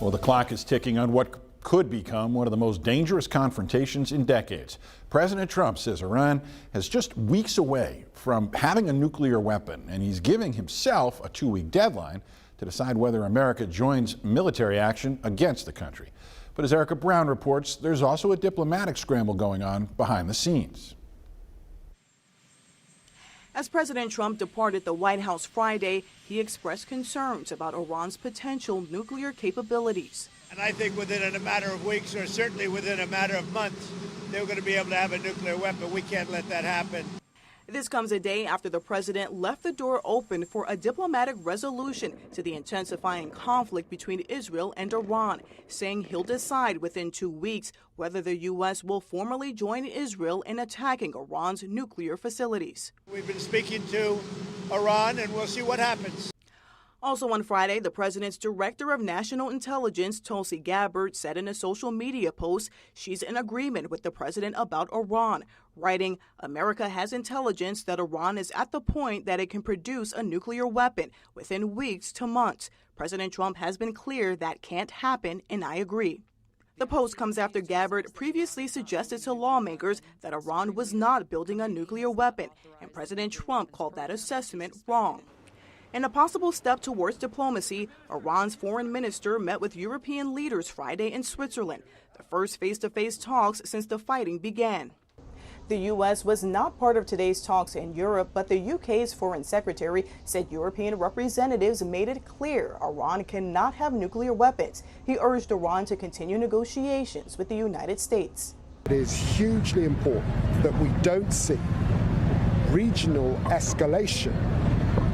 Well, the clock is ticking on what could become one of the most dangerous confrontations in decades. President Trump says Iran is just weeks away from having a nuclear weapon, and he's giving himself a 2-week deadline to decide whether America joins military action against the country. But as Erica Brown reports, there's also a diplomatic scramble going on behind the scenes. As President Trump departed the White House Friday, he expressed concerns about Iran's potential nuclear capabilities. And I think within a matter of weeks, or certainly within a matter of months, they're going to be able to have a nuclear weapon. We can't let that happen. This comes a day after the president left the door open for a diplomatic resolution to the intensifying conflict between Israel and Iran, saying he'll decide within 2 weeks whether the U.S. will formally join Israel in attacking Iran's nuclear facilities. We've been speaking to Iran, and we'll see what happens. Also on Friday, the president's director of national intelligence, Tulsi Gabbard, said in a social media post she's in agreement with the president about Iran, writing, "America has intelligence that Iran is at the point that it can produce a nuclear weapon within weeks to months. President Trump has been clear that can't happen, and I agree." The post comes after Gabbard previously suggested to lawmakers that Iran was not building a nuclear weapon, and President Trump called that assessment wrong. In a possible step towards diplomacy, Iran's foreign minister met with European leaders Friday in Switzerland, the first face-to-face talks since the fighting began. The U.S. was not part of today's talks in Europe, but the UK's foreign secretary said European representatives made it clear Iran cannot have nuclear weapons. He urged Iran to continue negotiations with the United States. It is hugely important that we don't see regional escalation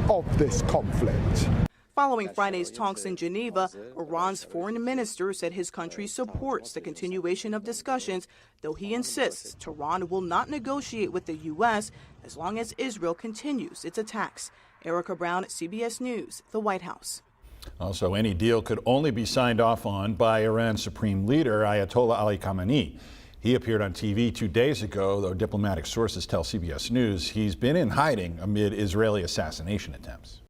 of this conflict. Following Friday's talks in Geneva, Iran's foreign minister said his country supports the continuation of discussions, though he insists Tehran will not negotiate with the U.S. as long as Israel continues its attacks. Erica Brown, CBS News, the White House. Also, any deal could only be signed off on by Iran's supreme leader, Ayatollah Ali Khamenei. He appeared on TV 2 days ago, though diplomatic sources tell CBS News he's been in hiding amid Israeli assassination attempts.